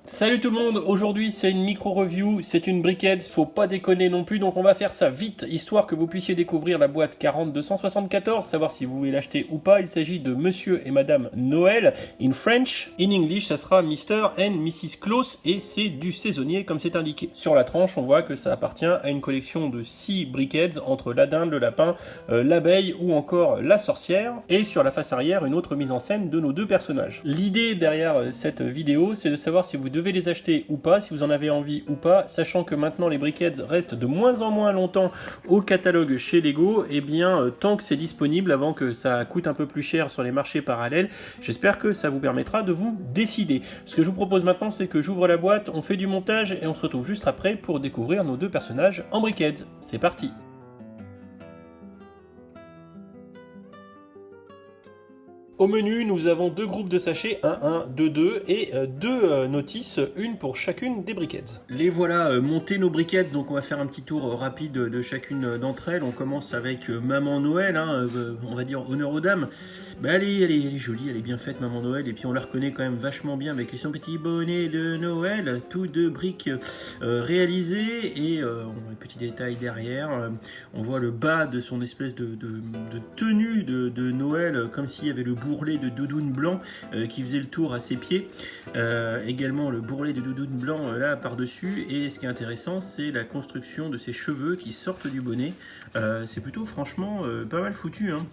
Salut tout le monde, aujourd'hui c'est une micro-review, c'est une briquette, faut pas déconner non plus, donc on va faire ça vite, histoire que vous puissiez découvrir la boîte 40274, savoir si vous voulez l'acheter ou pas. Il s'agit de Monsieur et Madame Noël, in French, in English ça sera Mr. and Mrs. Claus, et c'est du saisonnier comme c'est indiqué. Sur la tranche on voit que ça appartient à une collection de 6 briquettes, entre la dinde, le lapin, l'abeille ou encore la sorcière, et sur la face arrière une autre mise en scène de nos deux personnages. L'idée derrière cette vidéo c'est de savoir si vous devez les acheter ou pas, si vous en avez envie ou pas, sachant que maintenant les briquettes restent de moins en moins longtemps au catalogue chez Lego, et bien tant que c'est disponible, avant que ça coûte un peu plus cher sur les marchés parallèles, j'espère que ça vous permettra de vous décider. Ce que je vous propose maintenant, c'est que j'ouvre la boîte, on fait du montage et on se retrouve juste après pour découvrir nos deux personnages en briquettes. C'est parti! Au menu, nous avons deux groupes de sachets, 1, 2, 2, et deux notices, une pour chacune des briquettes. Les voilà montées nos briquettes, donc on va faire un petit tour rapide de chacune d'entre elles. On commence avec Maman Noël, on va dire honneur aux dames. Bah, elle est jolie, elle est bien faite Maman Noël, et puis on la reconnaît quand même vachement bien avec son petit bonnet de Noël, tout de briques réalisées, et on a un petit détail derrière. On voit le bas de son espèce de tenue de Noël, comme s'il y avait le bourrelet de doudoune blanc qui faisait le tour à ses pieds. Également le bourrelet de doudoune blanc là par-dessus. Et ce qui est intéressant, c'est la construction de ses cheveux qui sortent du bonnet. C'est plutôt franchement pas mal foutu, hein.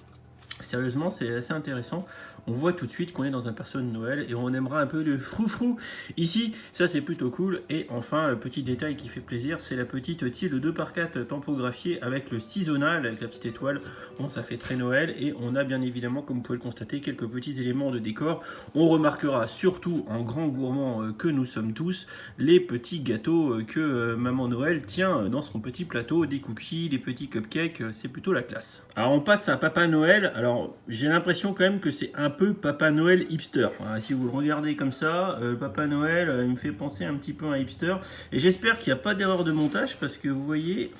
Sérieusement, c'est assez intéressant. On voit tout de suite qu'on est dans un perso de Noël et on aimera un peu le froufrou ici. Ça, c'est plutôt cool. Et enfin, le petit détail qui fait plaisir, c'est la petite tile 2x4 tampographiée avec le ciseaunal, avec la petite étoile. Bon, ça fait très Noël. Et on a bien évidemment, comme vous pouvez le constater, quelques petits éléments de décor. On remarquera surtout, en grand gourmand que nous sommes tous, les petits gâteaux que Maman Noël tient dans son petit plateau. Des cookies, des petits cupcakes, c'est plutôt la classe. Alors, on passe à Papa Noël. Alors, j'ai l'impression quand même que c'est un peu Papa Noël hipster. Voilà, si vous le regardez comme ça, Papa Noël, il me fait penser un petit peu à un hipster. Et j'espère qu'il n'y a pas d'erreur de montage, parce que vous voyez,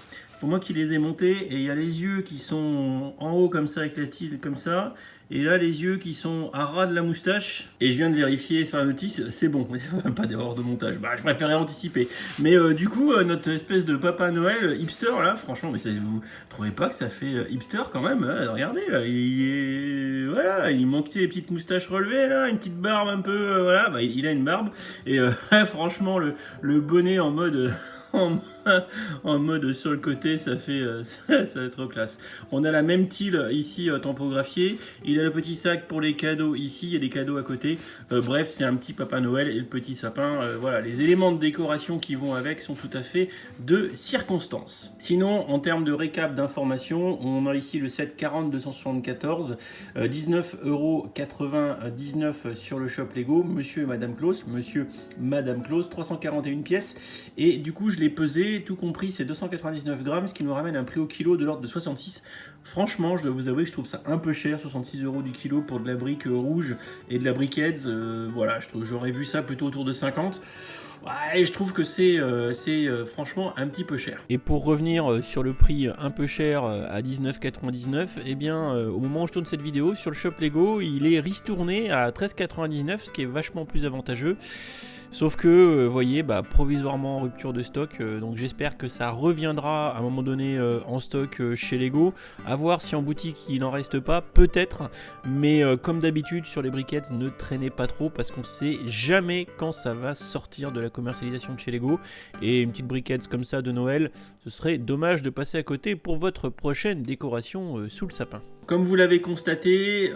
pour moi qui les ai montés, et il y a les yeux qui sont en haut comme ça, avec la tile comme ça, et là les yeux qui sont à ras de la moustache, et je viens de vérifier sur la notice, c'est bon, pas d'erreur de montage, bah je préférais anticiper. Mais du coup, notre espèce de Papa Noël hipster là, franchement, mais ça, vous trouvez pas que ça fait hipster quand même, hein? Regardez là, voilà, il manque les petites moustaches relevées là, une petite barbe un peu, voilà, bah, il a une barbe, et franchement le bonnet en mode... en mode sur le côté, ça fait ça va être classe. On a la même tile ici tampographiée. Il a le petit sac pour les cadeaux ici, il y a des cadeaux à côté. Bref, c'est un petit Papa Noël et le petit sapin. Voilà, les éléments de décoration qui vont avec sont tout à fait de circonstance. Sinon, en termes de récap d'informations, on a ici le set 40-274, 19,99€ sur le shop Lego. Monsieur et Madame Claus, Monsieur, Madame Claus, 341 pièces. Et du coup, je l'ai pesé, tout compris, c'est 299 grammes, ce qui nous ramène un prix au kilo de l'ordre de 66. Franchement, je dois vous avouer que je trouve ça un peu cher, 66€ du kilo pour de la brique rouge et de la briquette. Voilà, j'aurais vu ça plutôt autour de 50. Ouais, je trouve que c'est franchement un petit peu cher. Et pour revenir sur le prix un peu cher à 19,99, eh bien au moment où je tourne cette vidéo, sur le shop Lego, il est ristourné à 13,99, ce qui est vachement plus avantageux. Sauf que, vous voyez, provisoirement en rupture de stock, donc j'espère que ça reviendra à un moment donné en stock chez Lego. À voir si en boutique il n'en reste pas, peut-être, mais comme d'habitude sur les briquettes, ne traînez pas trop parce qu'on ne sait jamais quand ça va sortir de la commercialisation de chez Lego. Et une petite briquette comme ça de Noël, ce serait dommage de passer à côté pour votre prochaine décoration sous le sapin. Comme vous l'avez constaté,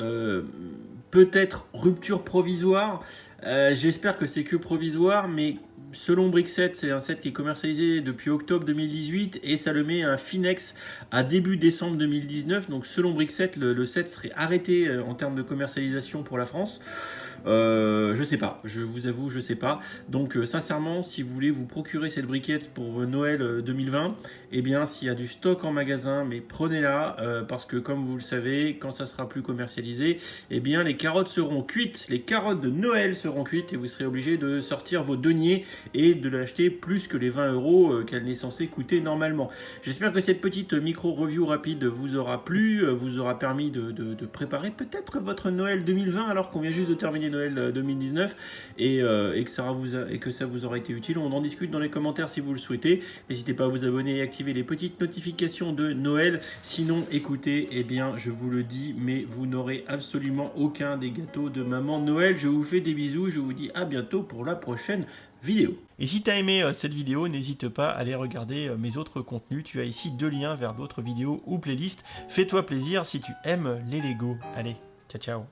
peut-être rupture provisoire. J'espère que c'est que provisoire, mais selon Brickset, c'est un set qui est commercialisé depuis octobre 2018 et ça le met à un Finex à début décembre 2019. Donc selon Brickset, le set serait arrêté en termes de commercialisation pour la France. Je sais pas, je vous avoue, je sais pas. Donc sincèrement, si vous voulez vous procurer cette briquette pour Noël 2020, eh bien s'il y a du stock en magasin, mais prenez-la parce que comme vous le savez, quand ça sera plus commercialisé, eh bien les carottes seront cuites, les carottes de Noël seront cuites et vous serez obligé de sortir vos deniers et de l'acheter plus que les 20 € qu'elle n'est censée coûter normalement. J'espère que cette petite micro-review rapide vous aura plu, vous aura permis de préparer peut-être votre Noël 2020 alors qu'on vient juste de terminer Noël 2019 et que ça vous aura été utile. On en discute dans les commentaires si vous le souhaitez. N'hésitez pas à vous abonner et activer les petites notifications de Noël. Sinon, écoutez, eh bien, je vous le dis, mais vous n'aurez absolument aucun des gâteaux de maman Noël. Je vous fais des bisous et je vous dis à bientôt pour la prochaine vidéo. Et si tu as aimé cette vidéo, n'hésite pas à aller regarder mes autres contenus. Tu as ici 2 liens vers d'autres vidéos ou playlists. Fais-toi plaisir si tu aimes les Lego. Allez, ciao ciao.